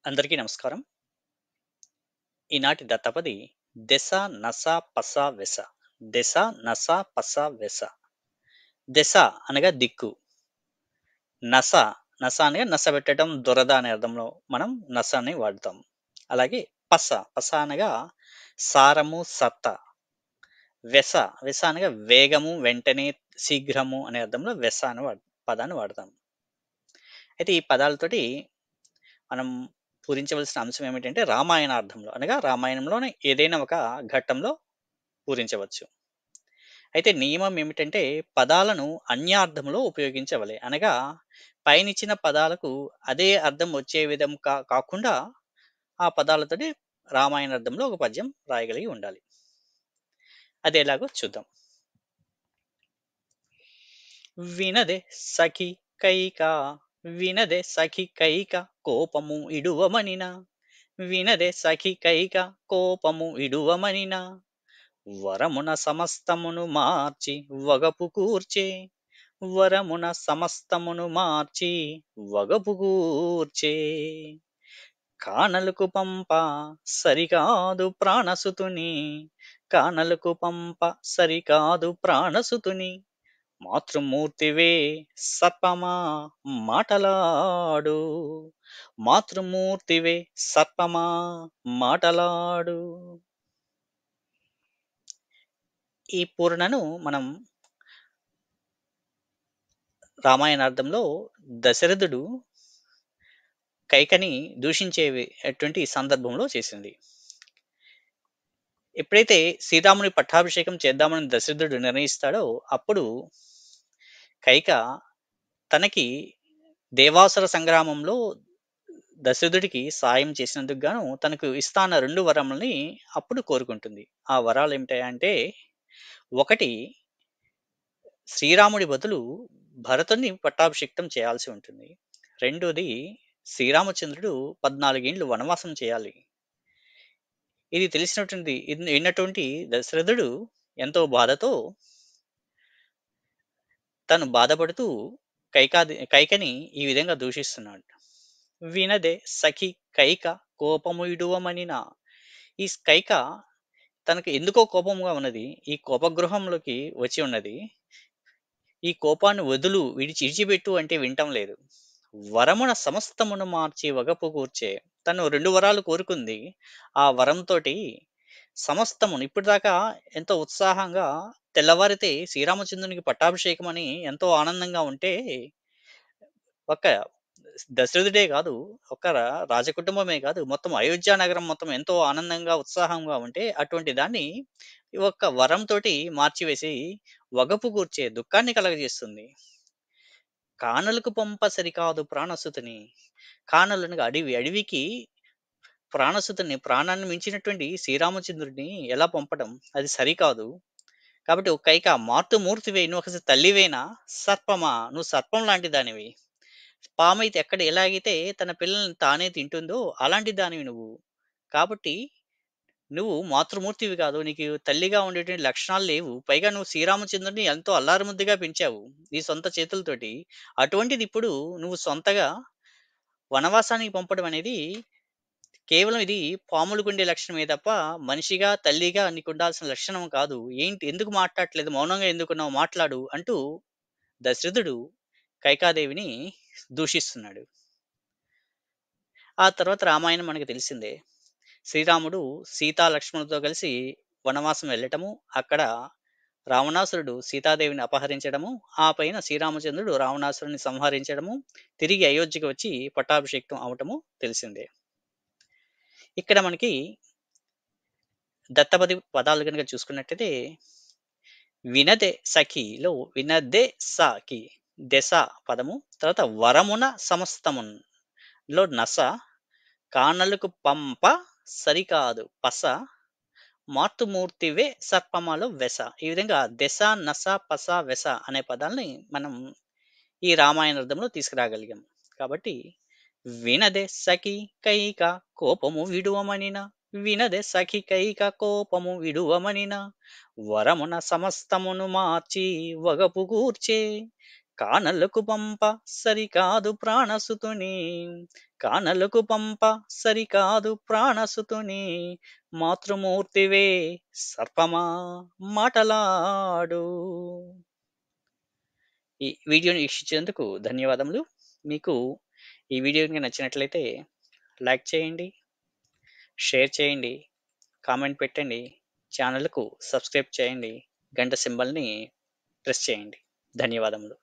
అందరికీ నమస్కారం. ఈనాటి దత్తపది దెస నస పస వెస. దెస నస పస వెస. దెస అనగా దిక్కు. నస నస అనగా నసబెట్టడం, దురద అనే అర్థంలో మనం నస అని వాడతాం. అలాగే పస పస అనగా సారము, సత్త. వెస వెస అనగా వేగము, వెంటనే, శీఘ్రము అనే అర్థంలో వెస అని పదాన్ని వాడతాం. అయితే ఈ పదాలతోటి మనం పూరించవలసిన అంశం ఏమిటంటే రామాయణార్థంలో అనగా రామాయణంలోని ఏదైనా ఒక ఘట్టంలో పూరించవచ్చు. అయితే నియమం ఏమిటంటే పదాలను అన్యార్థంలో ఉపయోగించవలె. అనగా పైనిచ్చిన పదాలకు అదే అర్థం వచ్చే విధం కాకుండా ఆ పదాలతోటి రామాయణార్థంలో ఒక పద్యం రాయగలిగి ఉండాలి. అది ఎలాగో చూద్దాం. వినదే సఖి కైక వినదే సఖి కైక కోపము ఇడువమనిన వినదే సఖి కైక కోపము ఇడువమనిన వరమున సమస్తమును మార్చి వగపు కూర్చే వరమున సమస్తమును మార్చి వగపు కూర్చే కానలకు పంప సరికాదు ప్రాణసుతుని కానలకు పంప సరికాదు ప్రాణసుతుని మాతృమూర్తివే సర్పమా మాటలాడు మాతృమూర్తివే సర్పమా మాటలాడు. ఈ పూర్ణను మనం రామాయణార్థంలో దశరథుడు కైకని దూషించేటువంటి సందర్భంలో చేసింది. ఎప్పుడైతే శ్రీరాముని పట్టాభిషేకం చేద్దామని దశరథుడు నిర్ణయిస్తాడో అప్పుడు కైక తనకి దేవాసుర సంగ్రామంలో దశరథుడికి సాయం చేసినందుకు గాను తనకు ఇస్తాన 2 వరములని అప్పుడు కోరుకుంటుంది. ఆ వరాలు ఏమిటాయంటే, ఒకటి శ్రీరాముడి బదులు భరతుడిని పట్టాభిషిక్తం చేయాల్సి ఉంటుంది. రెండోది శ్రీరామచంద్రుడు 14 ఏండ్లు వనవాసం చేయాలి. ఇది తెలిసినటువంటి ఇది విన్నటువంటి దశరథుడు ఎంతో బాధతో తను బాధపడుతూ కైకని ఈ విధంగా దూషిస్తున్నాడు. వినదే సఖి కైక కోపము ఇడువమనిన. ఈ కైక తనకు ఎందుకో కోపముగా ఉన్నది. ఈ కోపగృహంలోకి వచ్చి ఉన్నది. ఈ కోపాన్ని ఇడిచిపెట్టు అంటే వినటం లేదు. వరమున సమస్తమును మార్చి వగపు కూర్చే. తను 2 వరాలు కోరుకుంది. ఆ వరంతోటి సమస్తమును ఇప్పటిదాకా ఎంతో ఉత్సాహంగా తెల్లవారితే శ్రీరామచంద్రునికి పట్టాభిషేకం అని ఎంతో ఆనందంగా ఉంటే, ఒక దశరథుడే కాదు, ఒక రాజకుటుంబమే కాదు, మొత్తం అయోధ్య నగరం మొత్తం ఎంతో ఆనందంగా, ఉత్సాహంగా ఉంటే, అటువంటి దాన్ని ఈ ఒక్క వరంతోటి మార్చివేసి వగపు కూర్చే దుఃఖాన్ని కలగజేస్తుంది. కానలకు పంప సరికాదు ప్రాణసుతుని. కానలు అనగా అడవి. అడవికి ప్రాణసుతుని, ప్రాణాన్ని మించినటువంటి శ్రీరామచంద్రుడిని ఎలా పంపడం? అది సరికాదు. కాబట్టి ఒక కైక మాతృమూర్తివే, నువ్వు అసలు తల్లివేనా? సర్పమా, నువ్వు సర్పం లాంటి దానివి. పామైతే ఎలాగైతే తన పిల్లల్ని తానే తింటుందో అలాంటి దానివి నువ్వు. కాబట్టి నువ్వు మాతృమూర్తివి కాదు. నీకు తల్లిగా ఉండేటువంటి లక్షణాలు లేవు. పైగా నువ్వు శ్రీరామచంద్రుడిని ఎంతో అల్లారుముద్దుగా పెంచావు నీ సొంత చేతులతోటి. అటువంటిది ఇప్పుడు నువ్వు సొంతగా వనవాసానికి పంపడం అనేది కేవలం ఇది పాములకుండే లక్షణమే తప్ప, మనిషిగా, తల్లిగా నీకుండాల్సిన లక్షణం కాదు. ఏంటి, ఎందుకు మాట్లాడట్లేదు? మౌనంగా ఎందుకున్నావు? మాట్లాడు అంటూ దశరథుడు కైకాదేవిని దూషిస్తున్నాడు. ఆ తర్వాత రామాయణం మనకు తెలిసిందే. శ్రీరాముడు సీతా లక్ష్మణులతో కలిసి వనవాసం వెళ్ళటము, అక్కడ రావణాసురుడు సీతాదేవిని అపహరించడము, ఆ పైన శ్రీరామచంద్రుడు రావణాసురుడిని సంహరించడము, తిరిగి అయోధ్యకి వచ్చి పట్టాభిషేకం అవటము తెలిసిందే. ఇక్కడ మనకి దత్తపది పదాలు కనుక చూసుకున్నట్టయితే, వినదే సఖిలో వినదే సఖి దెస పదము, తర్వాత వరమున సమస్తమున్ లో నస, కానలకు పంప సరికాదు పస, మాతృమూర్తివే సర్పమలో వెస. ఈ విధంగా దెస నస పస వెస అనే పదాలని మనం ఈ రామాయణార్థంలో తీసుకురాగలిగాం. కాబట్టి వినదే సఖి కైక కోపము విడువమనిన వినదే సఖి కైక కోపము విడువమనిన వరమున సమస్తమును మార్చి వగపు కూర్చే కానలకు పంప సరికాదు ప్రాణసుతుని, కానలకు పంప సరికాదు ప్రాణసుతుని, మాతృమూర్తివే సర్పమా మాటలాడు. ఈ వీడియోని వీక్షించేందుకు ధన్యవాదములు. మీకు ఈ వీడియో గనుక నచ్చినట్లయితే లైక్ చేయండి, షేర్ చేయండి, కామెంట్ పెట్టండి, ఛానల్‌కు సబ్స్క్రైబ్ చేయండి, గంట సింబల్‌ని ప్రెస్ చేయండి. ధన్యవాదములు.